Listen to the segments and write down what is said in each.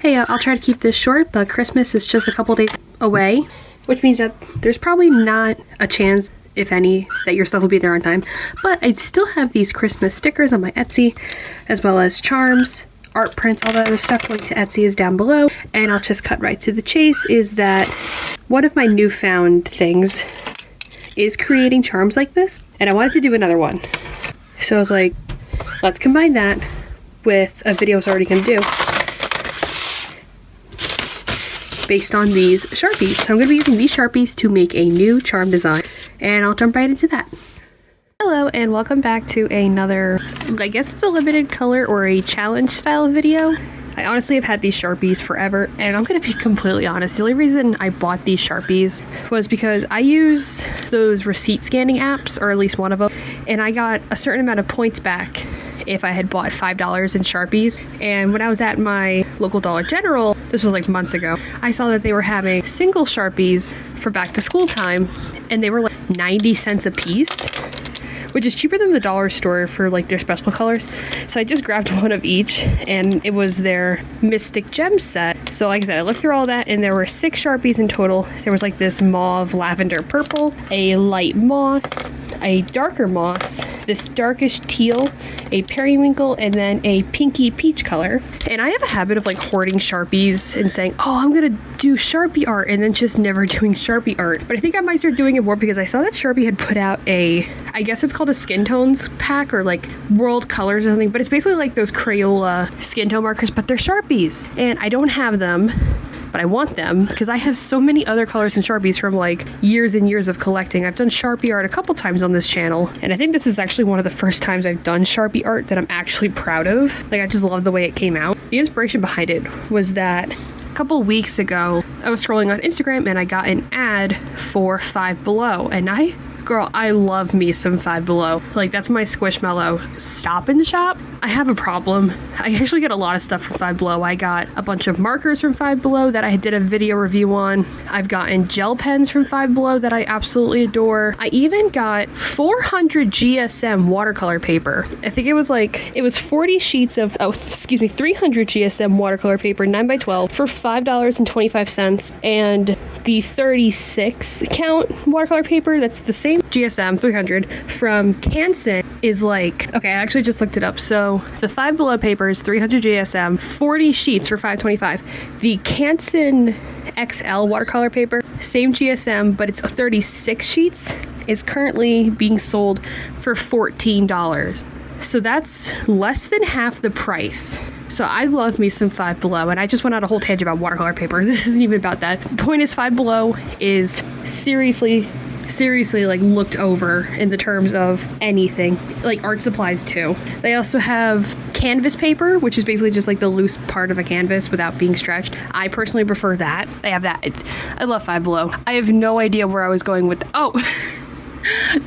Hey, I'll try to keep this short, but Christmas is just a couple days away, which means that there's probably not a chance, if any, that your stuff will be there on time. But I still have these Christmas stickers on my Etsy, as well as charms, art prints, all that other stuff. Link to Etsy is down below. And I'll just cut right to the chase, is that one of my newfound things is creating charms like this, and I wanted to do another one. So I was like, let's combine that with a video I was already going to do based on these Sharpies. So I'm going to be using these Sharpies to make a new charm design, and I'll jump right into that. Hello and welcome back to another, I guess it's a limited color or a challenge style video. I honestly have had these Sharpies forever, and I'm going to be completely honest, the only reason I bought these Sharpies was because I use those receipt scanning apps, or at least one of them, and I got a certain amount of points back if I had bought $5 in Sharpies. And when I was at my local Dollar General, this was like months ago, I saw that they were having single Sharpies for back to school time, and they were like 90 cents a piece, which is cheaper than the dollar store for like their special colors. So I just grabbed one of each, and it was their Mystic Gems set. So like I said, I looked through all that, and there were 6 Sharpies in total. There was like this mauve lavender purple, a light moss, a darker moss, this darkish teal, a periwinkle, and then a pinky peach color. And I have a habit of like hoarding Sharpies and saying, oh, I'm gonna do Sharpie art, and then just never doing Sharpie art. But I think I might start doing it more because I saw that Sharpie had put out a, I guess it's called a skin tones pack, or like world colors or something, but it's basically like those Crayola skin tone markers, but they're Sharpies. And I don't have them, but I want them because I have so many other colors and Sharpies from like years and years of collecting. I've done Sharpie art a couple times on this channel, and I think this is actually one of the first times I've done Sharpie art that I'm actually proud of. Like, I just love the way it came out. The inspiration behind it was that a couple weeks ago, I was scrolling on Instagram and I got an ad for Five Below, and girl, I love me some Five Below. Like, that's my Squishmallow stop and shop. I have a problem. I actually get a lot of stuff from Five Below. I got a bunch of markers from Five Below that I did a video review on. I've gotten gel pens from Five Below that I absolutely adore. I even got 400 GSM watercolor paper. I think it was 40 sheets of, 300 GSM watercolor paper, 9x12 for $5.25. And the 36 count watercolor paper, that's the same GSM 300 from Canson, is like, okay, I actually just looked it up. So the Five Below paper is 300 GSM, 40 sheets for $5.25. The Canson XL watercolor paper, same GSM, but it's 36 sheets, is currently being sold for $14. So that's less than half the price. So I love me some Five Below, and I just went on a whole tangent about watercolor paper. This isn't even about that. The point is, Five Below is seriously like looked over in the terms of anything, like art supplies too. They also have canvas paper, which is basically just like the loose part of a canvas without being stretched. I personally prefer that. They have that. I love Five Below. I have no idea where I was going with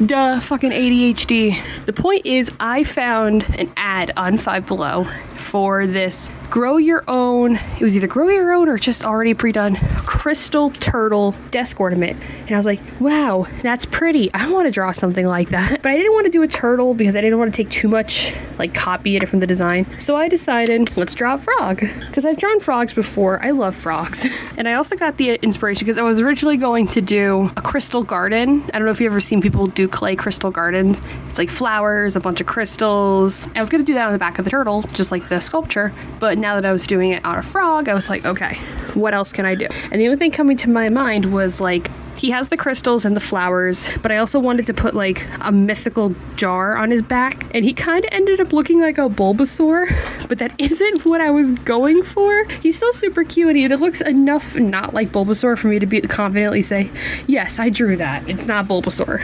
duh, fucking ADHD. The point is, I found an ad on Five Below for this grow your own, it was either grow your own or just already pre-done crystal turtle desk ornament. And I was like, wow, that's pretty. I want to draw something like that. But I didn't want to do a turtle because I didn't want to take too much, like, copy it from the design. So I decided, let's draw a frog. Because I've drawn frogs before. I love frogs. And I also got the inspiration because I was originally going to do a crystal garden. I don't know if you've ever seen people do clay crystal gardens. It's like flowers, a bunch of crystals. I was going to do that on the back of the turtle, just like the sculpture. But now that I was doing it on a frog, I was like, okay, what else can I do? And the only thing coming to my mind was, like, he has the crystals and the flowers, but I also wanted to put like a mythical jar on his back, and he kind of ended up looking like a Bulbasaur, but that isn't what I was going for. He's still super cute, and it looks enough not like Bulbasaur for me to be confidently say, yes, I drew that. It's not Bulbasaur.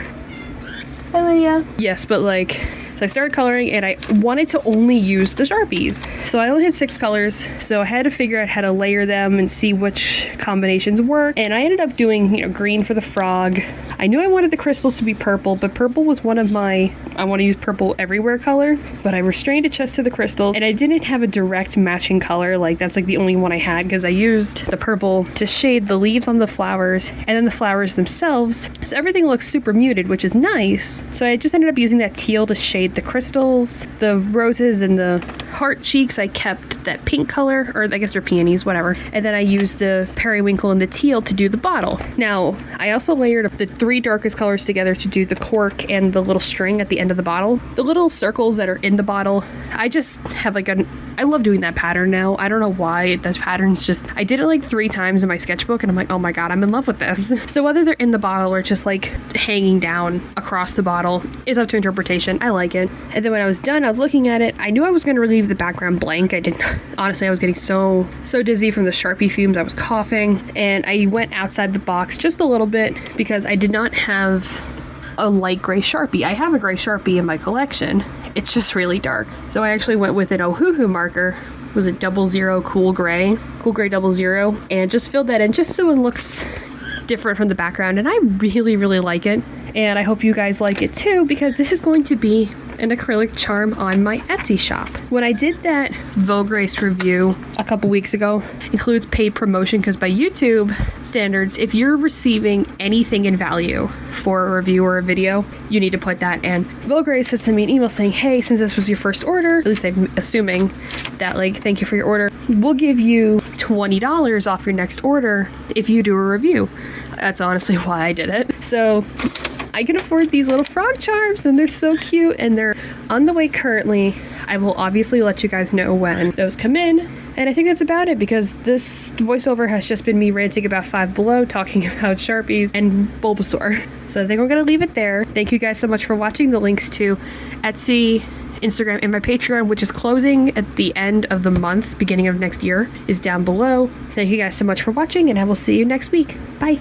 Hi, Lydia. Yes, but like, so I started coloring, and I wanted to only use the Sharpies. So I only had 6 colors, so I had to figure out how to layer them and see which combinations work. And I ended up doing, green for the frog. I knew I wanted the crystals to be purple, but purple was one of my, I want to use purple everywhere color, but I restrained it just to the crystals, and I didn't have a direct matching color. Like, that's like the only one I had, because I used the purple to shade the leaves on the flowers and then the flowers themselves. So everything looks super muted, which is nice. So I just ended up using that teal to shade the crystals. The roses and the heart cheeks, I kept that pink color, or I guess they're peonies, whatever. And then I used the periwinkle and the teal to do the bottle. Now, I also layered the 3 darkest colors together to do the cork and the little string at the end of the bottle. The little circles that are in the bottle, I just have like I love doing that pattern now. I don't know why. That pattern's just, I did it like 3 times in my sketchbook and I'm like, oh my god, I'm in love with this. So whether they're in the bottle or just like hanging down across the bottle is up to interpretation. I like it. And then when I was done, I was looking at it. I knew I was going to leave the background blank. I didn't, honestly, I was getting so dizzy from the Sharpie fumes. I was coughing, and I went outside the box just a little bit because I did not have a light gray Sharpie. I have a gray Sharpie in my collection. It's just really dark. So I actually went with an Ohuhu marker. Was it 00 Cool Gray 00, and just filled that in just so it looks different from the background, and I really like it, and I hope you guys like it too, because this is going to be an acrylic charm on my Etsy shop. When I did that Vogue Race review a couple weeks ago, includes paid promotion, because by YouTube standards, if you're receiving anything in value for a review or a video, you need to put that in. Vogue Race had sent me an email saying, hey, since this was your first order, at least I'm assuming that, like, thank you for your order, we'll give you $20 off your next order if you do a review. That's honestly why I did it. So I can afford these little frog charms, and they're so cute, and they're on the way currently. I will obviously let you guys know when those come in. And I think that's about it, because this voiceover has just been me ranting about Five Below, talking about Sharpies and Bulbasaur. So I think we're going to leave it there. Thank you guys so much for watching. The links to Etsy, Instagram, and my Patreon, which is closing at the end of the month, beginning of next year, is down below. Thank you guys so much for watching, and I will see you next week. Bye.